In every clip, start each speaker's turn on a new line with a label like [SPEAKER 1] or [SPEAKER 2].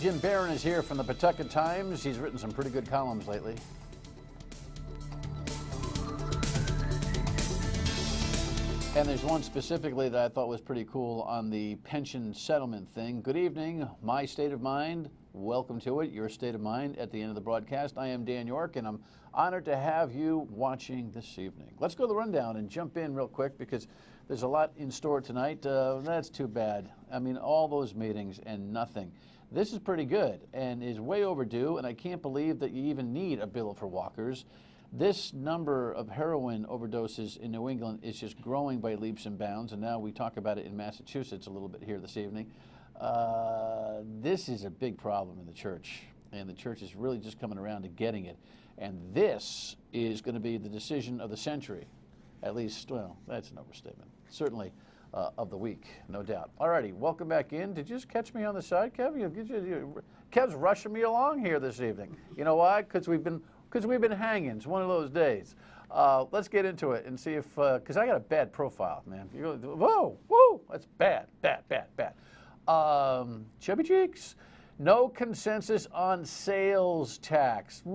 [SPEAKER 1] Jim Barron is here from the Pawtucket Times. He's written some pretty good columns lately. And there's one specifically that I thought was pretty cool on the pension settlement thing. Good evening, my state of mind. Welcome to it, your state of mind at the end of the broadcast. I am Dan Yorke, and I'm honored to have you watching this evening. Let's go to the rundown and jump in real quick because there's a lot in store tonight. That's too bad. I mean, all those meetings and nothing. This is pretty good and is way overdue, and I can't believe that you even need a bill for walkers. This number of heroin overdoses in New England is just growing by leaps and bounds, and now we talk about it in Massachusetts a little bit here this evening. This is a big problem in the church, and the church is really just coming around to getting it. And this is going to be the decision of the century, at least, well, that's an overstatement. Certainly of the week, no doubt. All righty, welcome back in. Did you just catch me on the side, Kev? Kev's rushing me along here this evening. You know why? Because we've been hanging. It's one of those days. Let's get into it and see if, because I got a bad profile, man. You go, whoa, that's bad. Chubby cheeks. No consensus on sales tax. Here's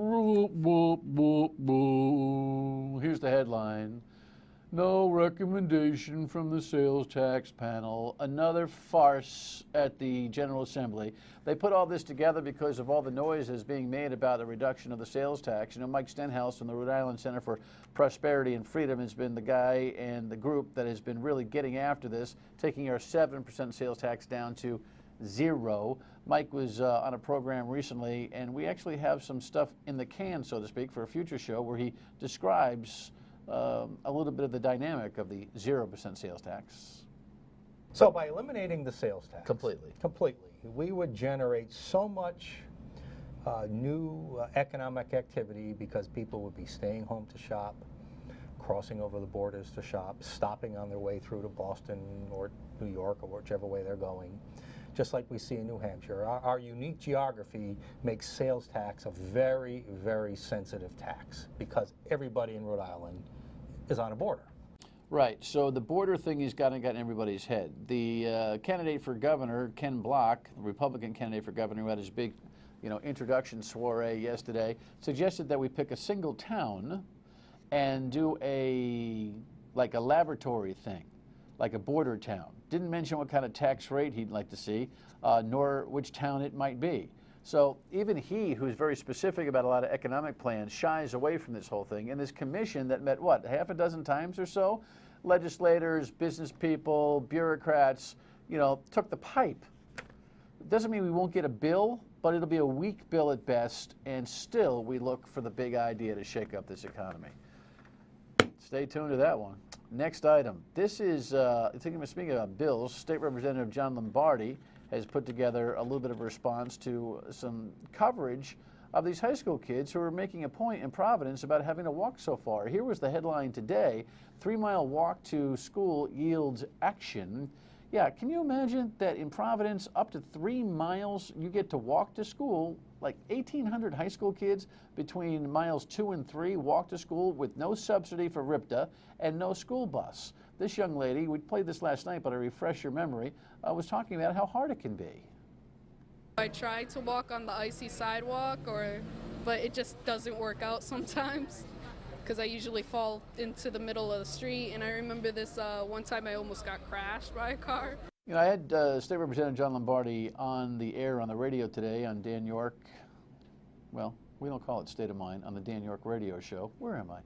[SPEAKER 1] the headline. No recommendation from the sales tax panel. Another farce at the General Assembly. They put all this together because of all the noises being made about the reduction of the sales tax. You know, Mike Stenhouse from the Rhode Island Center for Prosperity and Freedom has been the guy and the group that has been really getting after this, taking our 7% sales tax down to 0. Mike was on a program recently, and we actually have some stuff in the can, so to speak, for a future show where he describes a little bit of the dynamic of the 0% sales tax.
[SPEAKER 2] So by eliminating the sales tax
[SPEAKER 1] completely,
[SPEAKER 2] we would generate so much new economic activity because people would be staying home to shop, crossing over the borders to shop, stopping on their way through to Boston or New York or whichever way they're going, just like we see in New Hampshire. Our unique geography makes sales tax a very, very sensitive tax because everybody in Rhode Island is on a border.
[SPEAKER 1] Right, so the border thing has got in everybody's head. The candidate for governor, Ken Block, the Republican candidate for governor, who had his big, introduction soiree yesterday, suggested that we pick a single town and do a laboratory thing, like a border town. Didn't mention what kind of tax rate he'd like to see, nor which town it might be. So even he, who's very specific about a lot of economic plans, shies away from this whole thing. And this commission that met, half a dozen times or so? Legislators, business people, bureaucrats, took the pipe. It doesn't mean we won't get a bill, but it'll be a weak bill at best, and still we look for the big idea to shake up this economy. Stay tuned to that one. Next item. This is, speaking about bills, State Representative John Lombardi has put together a little bit of a response to some coverage of these high school kids who are making a point in Providence about having to walk so far. Here was the headline today: 3-mile walk to school yields action. Yeah, can you imagine that in Providence, up to 3 miles you get to walk to school? Like 1,800 high school kids between miles 2 and 3 walk to school with no subsidy for RIPTA and no school bus. This young lady, we played this last night, but I refresh your memory, was talking about how hard it can be.
[SPEAKER 3] I try to walk on the icy sidewalk, but it just doesn't work out sometimes because I usually fall into the middle of the street. And I remember this one time I almost got crashed by a car.
[SPEAKER 1] I had State Representative John Lombardi on the air on the radio today on Dan Yorke. Well, we don't call it State of Mind, on the Dan Yorke radio show. Where am I?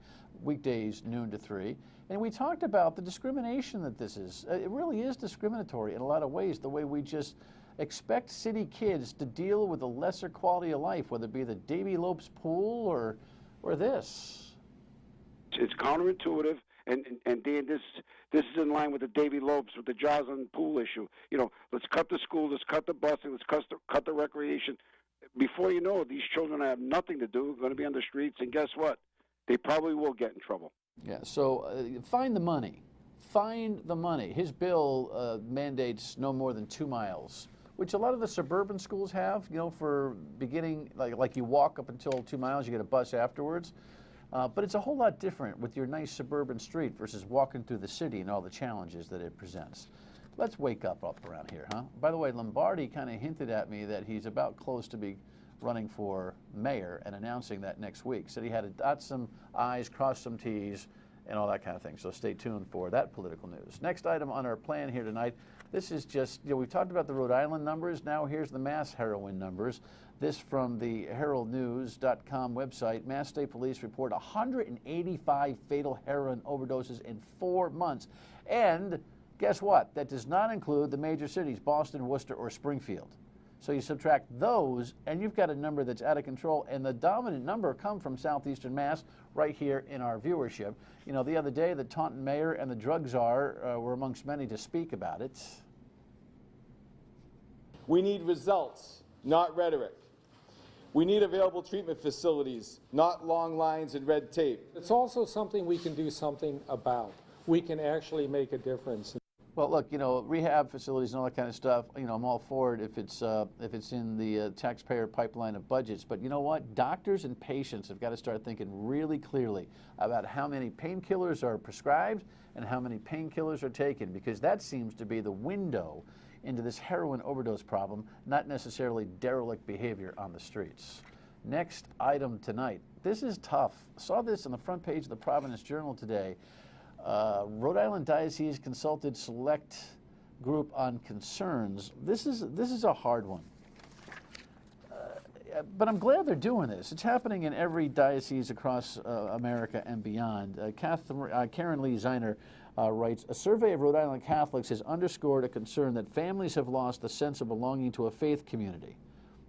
[SPEAKER 1] Weekdays, noon to 3. And we talked about the discrimination that this is. It really is discriminatory in a lot of ways, the way we just expect city kids to deal with a lesser quality of life, whether it be the Davy Lopes pool or this.
[SPEAKER 4] It's counterintuitive, and Dan, this is in line with the Davy Lopes, with the Joslin pool issue. Let's cut the school, let's cut the busing, let's cut the recreation. Before you know it, these children have nothing to do, going to be on the streets, and guess what? They probably will get in trouble.
[SPEAKER 1] Yeah, so find the money. Find the money. His bill mandates no more than 2 miles, which a lot of the suburban schools have, for beginning, like you walk up until 2 miles, you get a bus afterwards. But it's a whole lot different with your nice suburban street versus walking through the city and all the challenges that it presents. Let's wake up around here, huh? By the way, Lombardi kind of hinted at me that he's about close to be running for mayor and announcing that next week. Said he had to dot some I's, cross some T's, and all that kind of thing. So stay tuned for that political news. Next item on our plan here tonight, this is just, we've talked about the Rhode Island numbers. Now here's the Mass heroin numbers. This from the heraldnews.com website. Mass State Police report 185 fatal heroin overdoses in 4 months. And guess what? That does not include the major cities, Boston, Worcester, or Springfield. So you subtract those, and you've got a number that's out of control, and the dominant number come from southeastern Mass right here in our viewership. You know, the other day, the Taunton mayor and the drug czar were amongst many to speak about it.
[SPEAKER 5] We need results, not rhetoric. We need available treatment facilities, not long lines and red tape.
[SPEAKER 6] It's also something we can do something about. We can actually make a difference.
[SPEAKER 1] Well, look, you know, rehab facilities and all that kind of stuff, you know, I'm all for it if it's in the taxpayer pipeline of budgets. But you know what? Doctors and patients have got to start thinking really clearly about how many painkillers are prescribed and how many painkillers are taken, because that seems to be the window into this heroin overdose problem, not necessarily derelict behavior on the streets. Next item tonight. This is tough. Saw this on the front page of the Providence Journal today. Rhode Island Diocese consulted select group on concerns. This is a hard one. But I'm glad they're doing this. It's happening in every diocese across America and beyond. Karen Lee Zeiner writes, a survey of Rhode Island Catholics has underscored a concern that families have lost the sense of belonging to a faith community.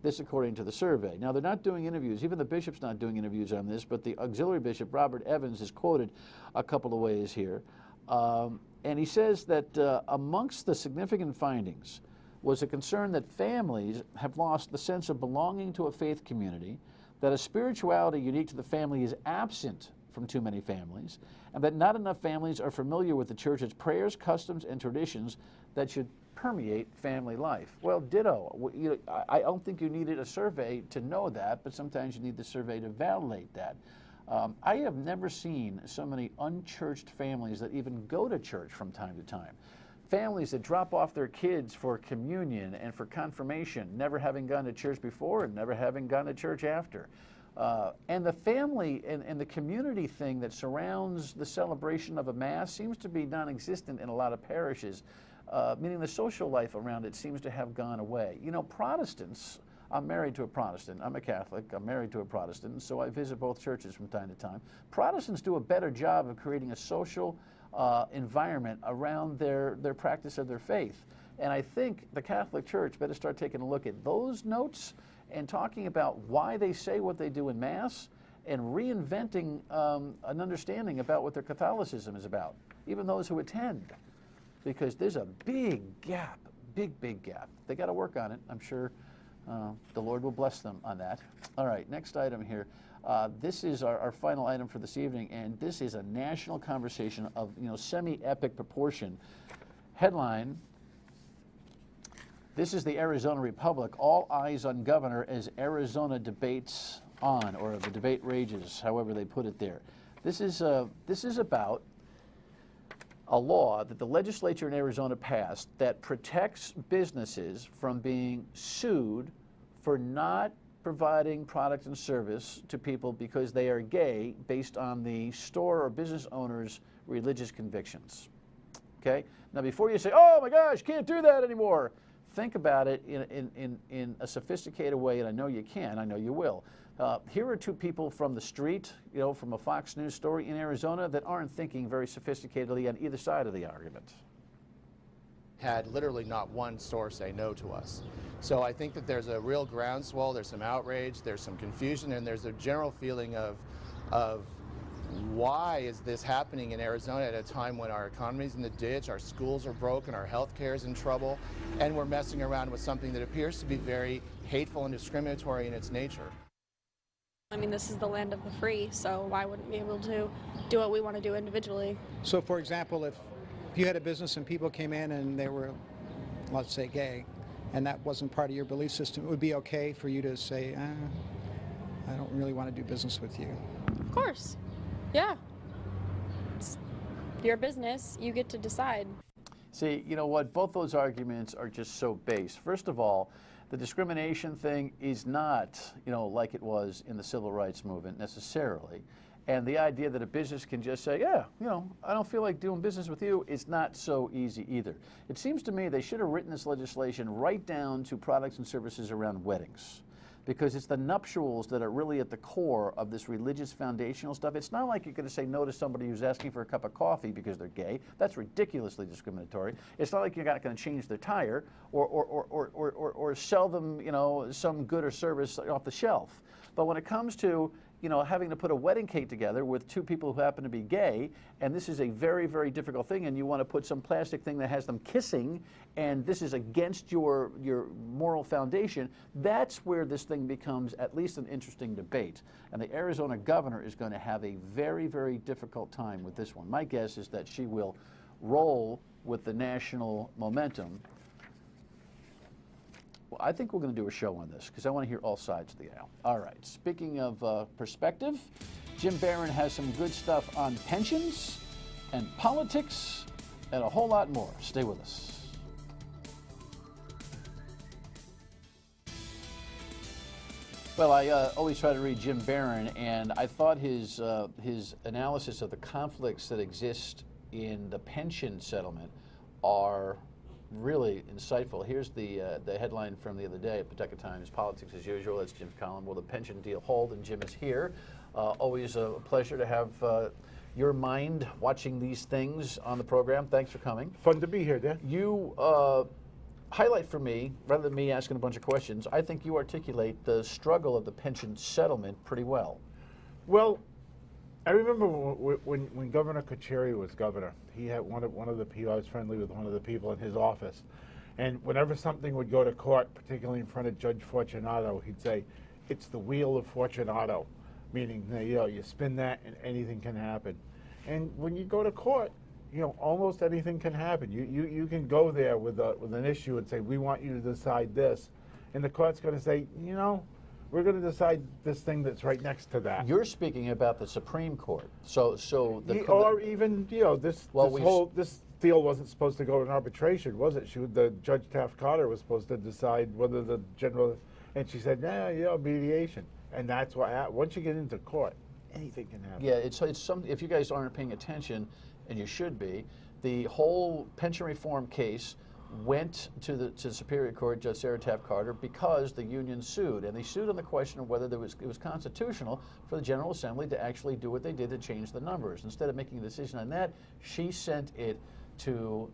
[SPEAKER 1] This according to the survey. Now, they're not doing interviews. Even the bishop's not doing interviews on this, but the auxiliary bishop, Robert Evans, is quoted a couple of ways here. And he says that amongst the significant findings was a concern that families have lost the sense of belonging to a faith community, that a spirituality unique to the family is absent from too many families, and that not enough families are familiar with the church's prayers, customs, and traditions that should permeate family life. Well, ditto. I don't think you needed a survey to know that, but sometimes you need the survey to validate that. I have never seen so many unchurched families that even go to church from time to time. Families that drop off their kids for communion and for confirmation, never having gone to church before and never having gone to church after. And the family and the community thing that surrounds the celebration of a Mass seems to be non-existent in a lot of parishes, meaning the social life around it seems to have gone away. You know, Protestants, I'm married to a Protestant. I'm a Catholic. I'm married to a Protestant, and so I visit both churches from time to time. Protestants do a better job of creating a social environment around their practice of their faith. And I think the Catholic Church better start taking a look at those notes and talking about why they say what they do in Mass and reinventing an understanding about what their Catholicism is about, even those who attend, because there's a big gap, big gap. They got to work on it. I'm sure the Lord will bless them on that. All right, next item here. This is our final item for this evening, and this is a national conversation of semi-epic proportion. Headline: this is the Arizona Republic. All eyes on governor as Arizona debates on, or the debate rages, however they put it there. This is about a law that the legislature in Arizona passed that protects businesses from being sued for not providing product and service to people because they are gay based on the store or business owner's religious convictions. Okay? Now, before you say, oh my gosh, can't do that anymore, think about it in a sophisticated way, and I know you can, I know you will. Here are two people from the street, from a Fox News story in Arizona that aren't thinking very sophisticatedly on either side of the argument.
[SPEAKER 7] Had literally not one store say no to us. So I think that there's a real groundswell, there's some outrage, there's some confusion, and there's a general feeling of why is this happening in Arizona at a time when our economy's in the ditch, our schools are broken, our health care is in trouble, and we're messing around with something that appears to be very hateful and discriminatory in its nature.
[SPEAKER 8] I mean, this is the land of the free, so why wouldn't we be able to do what we want to do individually?
[SPEAKER 9] So, for example, if you had a business and people came in and they were, let's say, gay, and that wasn't part of your belief system, it would be okay for you to say, I don't really want to do business with you.
[SPEAKER 8] Of course. Yeah. It's your business. You get to decide.
[SPEAKER 1] See, you know what? Both those arguments are just so base. First of all, the discrimination thing is not, like it was in the civil rights movement necessarily. And the idea that a business can just say, yeah, I don't feel like doing business with you is not so easy either. It seems to me they should have written this legislation right down to products and services around weddings, because it's the nuptials that are really at the core of this religious foundational stuff. It's not like you're going to say no to somebody who's asking for a cup of coffee because they're gay. That's ridiculously discriminatory. It's not like you're not going to change their tire or sell them, some good or service off the shelf. But when it comes to having to put a wedding cake together with two people who happen to be gay, and this is a very, very difficult thing, and you want to put some plastic thing that has them kissing, and this is against your moral foundation, that's where this thing becomes at least an interesting debate. And the Arizona governor is going to have a very, very difficult time with this one. My guess is that she will roll with the national momentum. Well, I think we're going to do a show on this because I want to hear all sides of the aisle. All right. Speaking of perspective, Jim Barron has some good stuff on pensions and politics and a whole lot more. Stay with us. Well, I always try to read Jim Barron, and I thought his analysis of the conflicts that exist in the pension settlement are really insightful. Here's the headline from the other day at Pawtucket Times: Politics as usual. That's Jim's column. Will the pension deal hold? And Jim is here. Always a pleasure to have your mind watching these things on the program. Thanks for coming.
[SPEAKER 10] Fun to be here, Dan.
[SPEAKER 1] You highlight for me, rather than me asking a bunch of questions, I think you articulate the struggle of the pension settlement pretty well.
[SPEAKER 10] Well, I remember when Governor Carcieri was governor, he had one of the people, I was friendly with one of the people in his office, and whenever something would go to court, particularly in front of Judge Fortunato, he'd say, it's the wheel of Fortunato, meaning you spin that and anything can happen. And when you go to court, almost anything can happen. You can go there with an issue and say, we want you to decide this, and the court's going to say, we're going to decide this thing that's right next to that.
[SPEAKER 1] You're speaking about the Supreme Court, so
[SPEAKER 10] or even this deal wasn't supposed to go in arbitration, was it? The Judge Taft-Carter was supposed to decide whether the general, and she said, mediation, and that's what once you get into court, anything can happen.
[SPEAKER 1] Yeah, it's some. If you guys aren't paying attention, and you should be, the whole pension reform case went to the Superior Court, Judge Sarah Taft-Carter, because the union sued, and they sued on the question of whether it was constitutional for the General Assembly to actually do what they did to change the numbers. Instead of making a decision on that, she sent it to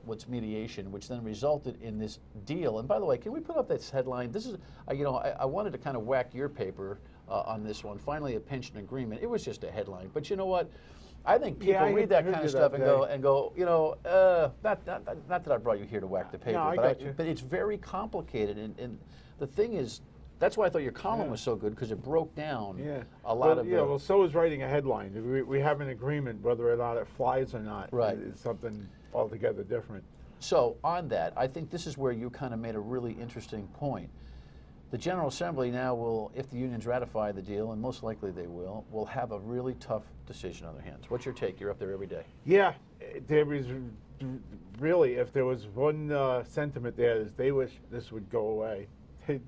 [SPEAKER 1] what's mediation, which then resulted in this deal. And by the way, can we put up this headline? This is, I wanted to kind of whack your paper on this one. Finally, a pension agreement. It was just a headline, but you know what? I think people read that kind of stuff and go, not that I brought you here to whack the paper, but it's very complicated. And the thing is, that's why I thought your column was so good, because it broke down a lot of.
[SPEAKER 10] Well, so is writing a headline. We have an agreement, whether or not it flies or not.
[SPEAKER 1] Right.
[SPEAKER 10] It's something altogether different.
[SPEAKER 1] So on that, I think this is where you kind of made a really interesting point. The General Assembly now will, if the unions ratify the deal, and most likely they will have a really tough decision on their hands. What's your take? You're up there every day.
[SPEAKER 10] Yeah, there is really, if there was one sentiment there, is they wish this would go away. They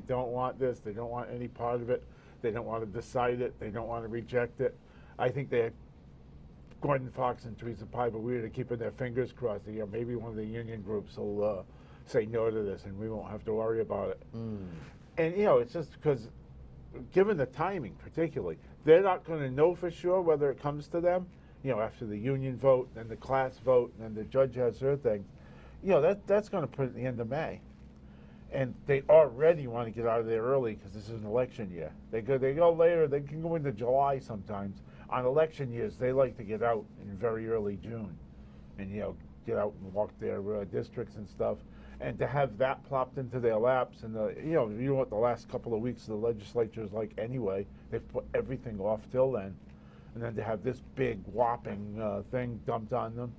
[SPEAKER 10] don't want this. They don't want any part of it. They don't want to decide it. They don't want to reject it. I think Gordon Fox and Teresa Piper Weir are keeping their fingers crossed. Maybe one of the union groups will say no to this, and we won't have to worry about it. And it's just because, given the timing particularly, they're not going to know for sure whether it comes to them, after the union vote, then the class vote, and then the judge has her thing. That's going to put it at the end of May. And they already want to get out of there early because this is an election year. They go later, they can go into July sometimes. On election years, they like to get out in very early June and, get out and walk their districts and stuff. And to have that plopped into their laps, and you know what the last couple of weeks of the legislature is like anyway. They've put everything off till then, and then to have this big whopping thing dumped on them,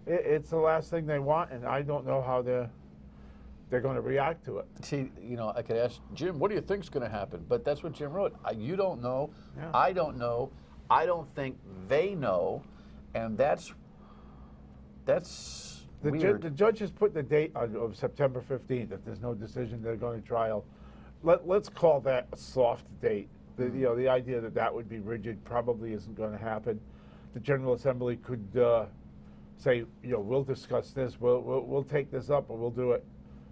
[SPEAKER 10] it's the last thing they want, and I don't know how they're going to react to it.
[SPEAKER 1] See, I could ask Jim, what do you think's going to happen? But that's what Jim wrote. You don't know.
[SPEAKER 10] Yeah.
[SPEAKER 1] I don't know. I don't think they know, and that's weird.
[SPEAKER 10] The judge has put the date of September 15th. If there's no decision, they're going to trial. Let's call that a soft date. The idea that that would be rigid probably isn't going to happen. The General Assembly could say, we'll discuss this, we'll take this up, or we'll do it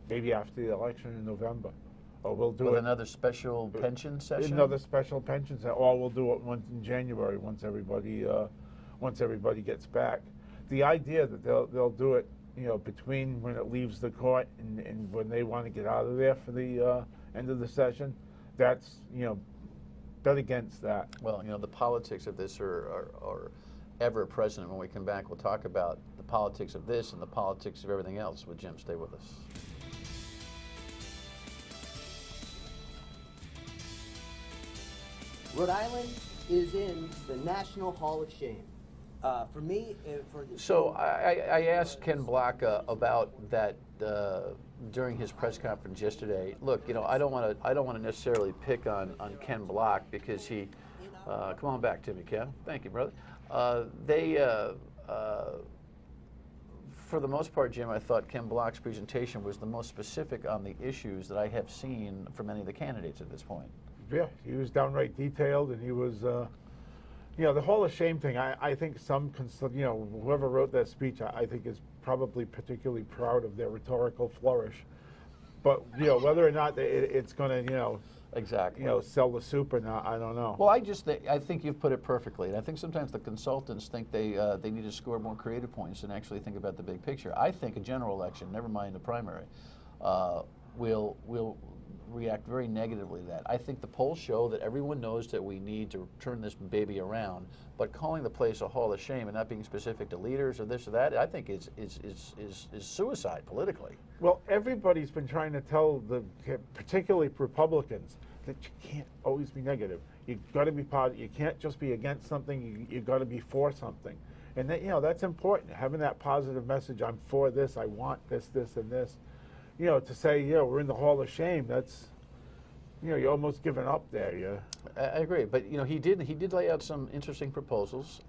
[SPEAKER 10] maybe after the election in November, or we'll do
[SPEAKER 1] With
[SPEAKER 10] it
[SPEAKER 1] another special pension session.
[SPEAKER 10] another special pension session, or we'll do it once in January once everybody gets back. The idea that they'll do it, between when it leaves the court and when they want to get out of there for the end of the session, that's bet against that.
[SPEAKER 1] Well, the politics of this are ever present. When we come back, we'll talk about the politics of this and the politics of everything else with Jim. Stay with us.
[SPEAKER 11] Rhode Island is in the National Hall of Shame. For me, for the
[SPEAKER 1] So I asked Ken Block about that during his press conference yesterday. Look, I don't want to necessarily pick on Ken Block because he. Come on back to me, Ken. Thank you, brother. For the most part, Jim, I thought Ken Block's presentation was the most specific on the issues that I have seen from any of the candidates at this point.
[SPEAKER 10] Yeah, he was downright detailed, and he was, the Hall of Shame thing. I think whoever wrote that speech, I think is probably particularly proud of their rhetorical flourish. But whether or not it's going to,
[SPEAKER 1] exactly,
[SPEAKER 10] sell the soup or not, I don't know.
[SPEAKER 1] Well, I think you've put it perfectly, and I think sometimes the consultants think they need to score more creative points and actually think about the big picture. I think a general election, never mind the primary, will react very negatively to that. I think the polls show that everyone knows that we need to turn this baby around, but calling the place a Hall of Shame and not being specific to leaders or this or that, I think is suicide politically.
[SPEAKER 10] Well, everybody's been trying to tell particularly Republicans, that you can't always be negative. You've got to be positive. You can't just be against something. You've got to be for something, and that's important. Having that positive message. I'm for this. I want this, this, and this. To say, we're in the Hall of Shame, that's, you're almost giving up there. Yeah.
[SPEAKER 1] I agree, but he did lay out some interesting proposals.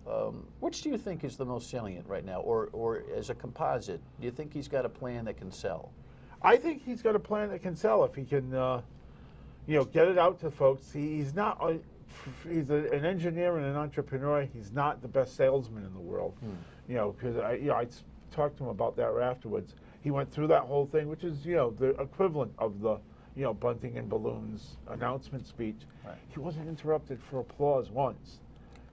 [SPEAKER 1] Which do you think is the most salient right now, or as a composite? Do you think he's got a plan that can sell?
[SPEAKER 10] I think he's got a plan that can sell if he can, get it out to folks. He's not. He's an engineer and an entrepreneur. He's not the best salesman in the world. Because I talked to him about that afterwards. He went through that whole thing, which is, the equivalent of the, bunting and balloons announcement speech.
[SPEAKER 1] Right.
[SPEAKER 10] He wasn't interrupted for applause once.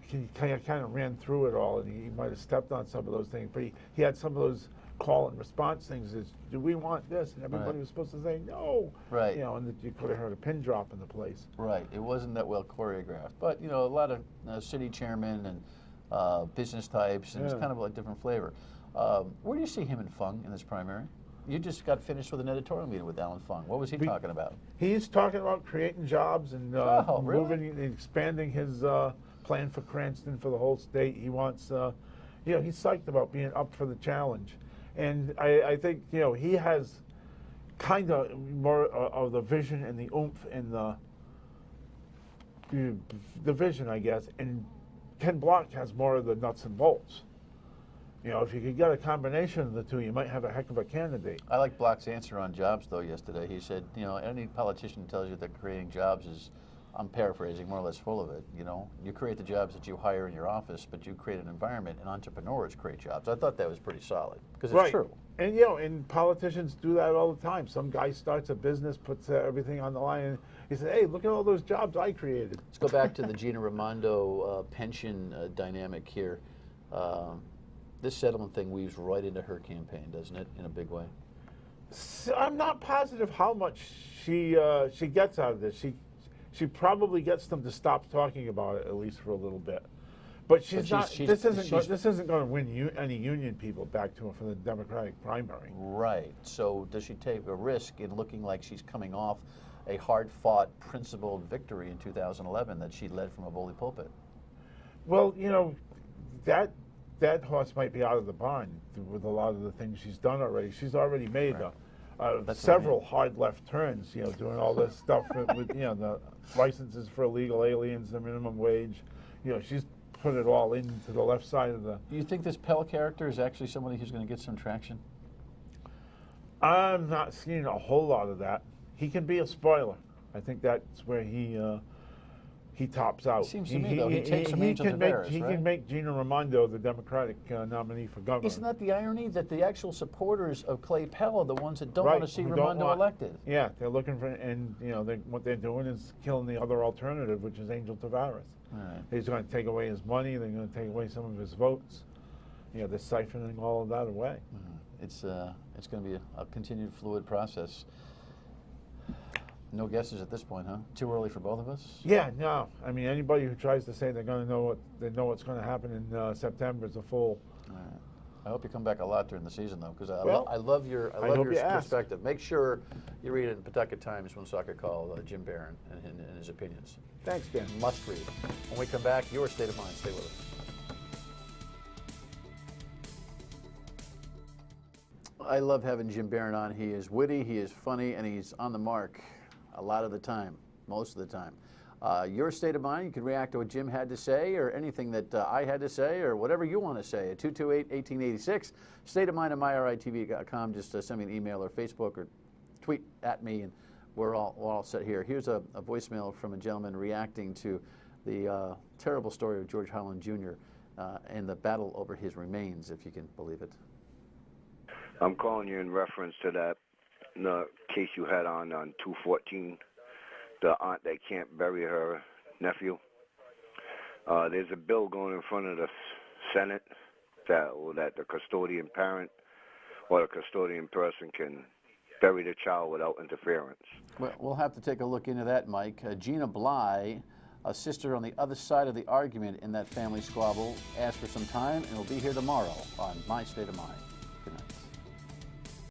[SPEAKER 10] He kind of ran through it all, and he might have stepped on some of those things, but he had some of those call and response things. Do we want this? And everybody was supposed to say no.
[SPEAKER 1] Right.
[SPEAKER 10] And you could have heard a pin drop in the place.
[SPEAKER 1] Right. It wasn't that well choreographed, but a lot of city chairmen and business types, and it's kind of a different flavor. Where do you see him and Fung in this primary? You just got finished with an editorial meeting with Alan Fung. What was he talking about?
[SPEAKER 10] He's talking about creating jobs and expanding his plan for Cranston for the whole state. He wants, he's psyched about being up for the challenge. And I think, he has kind of more of the vision and the oomph and the vision, I guess. And Ken Block has more of the nuts and bolts. If you could get a combination of the two, you might have a heck of a candidate.
[SPEAKER 1] I like Block's answer on jobs, though, yesterday. He said, any politician tells you that creating jobs is, I'm paraphrasing, more or less full of it. You create the jobs that you hire in your office, but you create an environment, and entrepreneurs create jobs. I thought that was pretty solid, because it's true.
[SPEAKER 10] And, and politicians do that all the time. Some guy starts a business, puts everything on the line, and he says, hey, look at all those jobs I created.
[SPEAKER 1] Let's go back to the Gina Raimondo pension dynamic here. This settlement thing weaves right into her campaign, doesn't it, in a big way?
[SPEAKER 10] So I'm not positive how much she gets out of this. She probably gets them to stop talking about it, at least for a little bit. But this isn't going to win any union people back to her for the Democratic primary.
[SPEAKER 1] Right. So does she take a risk in looking like she's coming off a hard-fought, principled victory in 2011 that she led from a bully pulpit?
[SPEAKER 10] Well, that horse might be out of the barn with a lot of the things she's done already. She's already made several hard left turns, doing all this stuff with the licenses for illegal aliens, the minimum wage. She's put it all into the left side of the...
[SPEAKER 1] Do you think this Pell character is actually somebody who's going to get some traction?
[SPEAKER 10] I'm not seeing a whole lot of that. He can be a spoiler. I think that's where he tops out.
[SPEAKER 1] Seems to me, though, he takes some Angel Tavares,
[SPEAKER 10] He
[SPEAKER 1] right?
[SPEAKER 10] can make Gina Raimondo the Democratic nominee for governor.
[SPEAKER 1] Isn't that the irony, that the actual supporters of Clay Pell are the ones that don't
[SPEAKER 10] Right,
[SPEAKER 1] want to see
[SPEAKER 10] who don't
[SPEAKER 1] Raimondo
[SPEAKER 10] want-
[SPEAKER 1] elected?
[SPEAKER 10] Yeah, they're looking for, and what they're doing is killing the other alternative, which is Angel Tavares.
[SPEAKER 1] All right.
[SPEAKER 10] He's going to take away his money. They're going to take away some of his votes. They're siphoning all of that away.
[SPEAKER 1] It's going to be a continued fluid process. No guesses at this point, huh? Too early for both of us?
[SPEAKER 10] Yeah, no. I mean, anybody who tries to say they're going to know what's going to happen in September is a fool.
[SPEAKER 1] All right. I hope you come back a lot during the season, though, because
[SPEAKER 10] Well,
[SPEAKER 1] I love your
[SPEAKER 10] hope you ask.
[SPEAKER 1] perspective. Make sure you read it in Pawtucket Times when Soccer Call, Jim Barron and his opinions.
[SPEAKER 10] Thanks, Dan.
[SPEAKER 1] Must read. When we come back, your state of mind. Stay with us. I love having Jim Barron on. He is witty, he is funny, and he's on the mark a lot of the time, most of the time. Your state of mind, you can react to what Jim had to say or anything that I had to say or whatever you want to say at 228-1886. State of mind at myritv.com. Just send me an email or Facebook or tweet at me, and we're all set here. Here's a voicemail from a gentleman reacting to the terrible story of George Holland Jr. And the battle over his remains, if you can believe it.
[SPEAKER 12] I'm calling you in reference to that case you had on 214, the aunt that can't bury her nephew. There's a bill going in front of the Senate that the custodian parent or the custodian person can bury the child without interference.
[SPEAKER 1] Well, we'll have to take a look into that, Mike. Gina Bly, a sister on the other side of the argument in that family squabble, asked for some time and will be here tomorrow on My State of Mind.